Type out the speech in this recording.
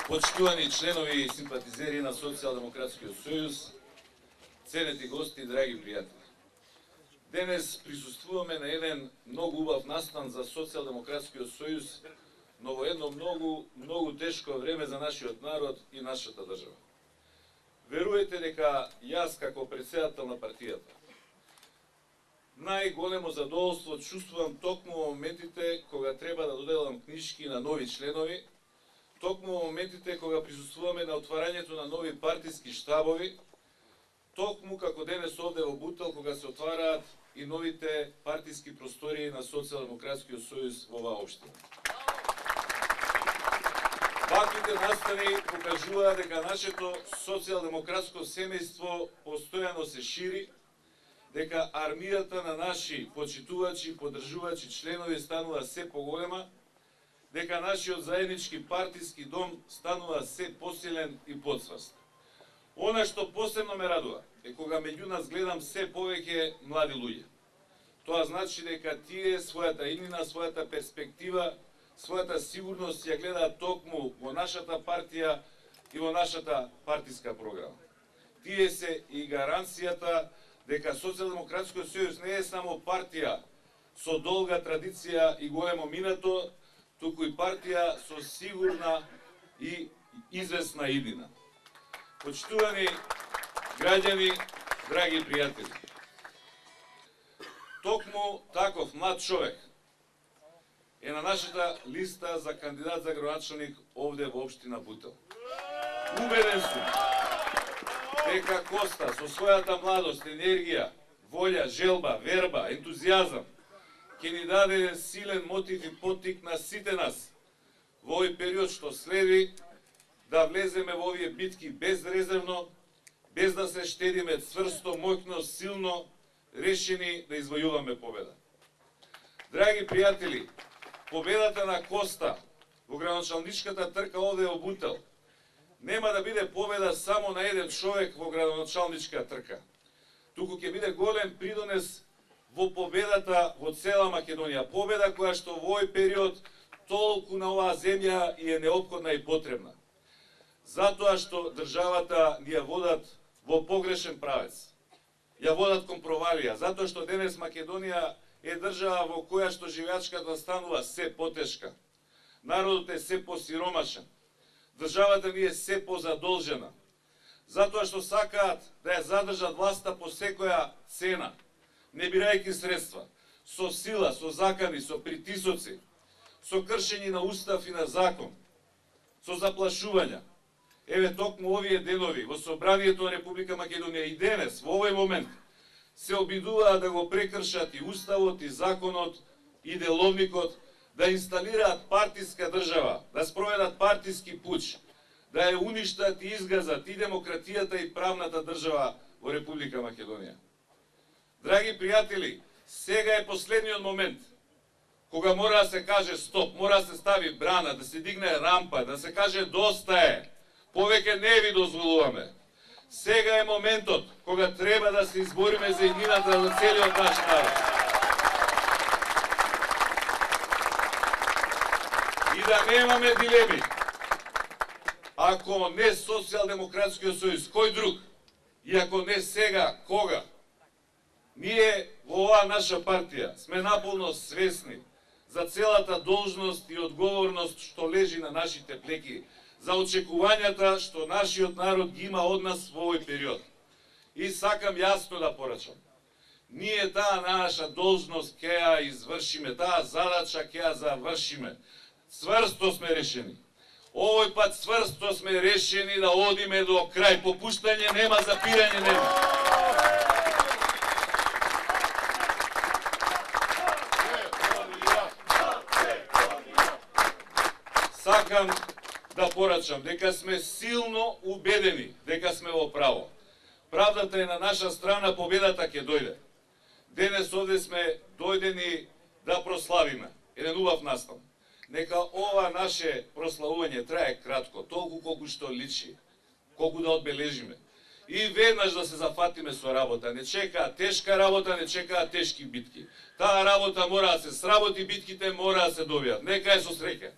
Почитувани членови и симпатизери на Социјалдемократскиот сојуз, ценети гости и драги пријатели. Денес присуствуваме на еден многу убав настан за Социјалдемократскиот сојуз, но во едно многу тешко време за нашиот народ и нашата држава. Веруете дека јас како претседател на партијата најголемо задоволство чувствувам токму во моментите кога треба да доделам книжки на нови членови, токму во моментите кога присуствуваме на отварањето на нови партиски штабови, токму како денес овде во Бутел кога се отвараат и новите партиски простории на Социјалдемократскиот сојуз во оваа општина. Ваквите настани покажуваат дека нашето социјалдемократско семејство постојано се шири, дека армијата на наши почитувачи и поддржувачи членови станува се поголема, дека нашиот заеднички партиски дом станува се посилен и подсврст. Она што посебно ме радува е кога меѓу нас гледам се повеќе млади луѓе. Тоа значи дека тие својата иднина, својата перспектива, својата сигурност ја гледаат токму во нашата партија и во нашата партиска програма. Тие се и гаранцијата дека Социјалдемократскиот сојуз не е само партија со долга традиција и големо минато, туку и партија со сигурна и известна иднина. Почитувани граѓани, драги пријатели, токму таков млад човек е на нашата листа за кандидат за градоначалник овде во општина Бутел. Убеден сум дека Коста со својата младост, енергија, волја, желба, верба, ентузијазам ќе ни даде силен мотив и поттик на сите нас во овој период што следи да влеземе во овие битки безрезервно, без да се штедиме, цврсто, моќно, силно, решени да извојуваме победа. Драги пријатели, победата на Коста во градоначалничката трка овде во Бутел нема да биде победа само на еден човек во градоначалничка трка, туку ќе биде голем придонес во победата во цела Македонија. Победа која што во овој период толку на оваа земја и е неопходна и потребна. Затоа што државата ни ја водат во погрешен правец. Ја водат кон провалија, затоа што денес Македонија е држава во која што живеачката станува се потешка. Народот е се посиромашен. Државата ни е се позадолжена. Затоа што сакаат да ја задржат власта по секоја цена, не бирајќи средства, со сила, со закани, со притисоци, со кршење на устав и на закон, со заплашувања. Еве токму овие денови во Собранието на Република Македонија и денес, во овој момент, се обидуваат да го прекршат и уставот, и законот, и деловникот, да инсталираат партиска држава, да спроведат партиски пуч, да ја уништат и изгазат и демократијата и правната држава во Република Македонија. Драги пријатели, сега е последниот момент кога мора да се каже стоп, мора да се стави брана, да се дигне рампа, да се каже доста е, повеќе не ви дозволуваме. Сега е моментот кога треба да се избориме за иднината на целиот наш народ. И да немаме дилеми. Ако не Социјалдемократскиот сојуз, кој друг? И ако не сега, кога? Ние во оваа наша партија сме наполно свесни за целата должност и одговорност што лежи на нашите плеки, за очекувањата што нашиот народ ги има од нас во овој период. И сакам јасно да порачам. Ние таа наша должност ќе ја извршиме, таа задача ќе ја завршиме. Цврсто сме решени. Овој пат цврсто сме решени да одиме до крај. Попуштање нема, запирање нема. Сакам да порачам дека сме силно убедени дека сме во право. Правдата е на наша страна, победата ќе дојде. Денес овде сме дојдени да прославиме еден убав настан. Нека ова наше прославување трае кратко, толку колку што личи, колку да одбележиме. и веднаш да се зафатиме со работа. Не чекаа тешка работа, не чекаа тешки битки. Таа работа мора да се сработи, битките мора да се добијат. Нека е со среќа.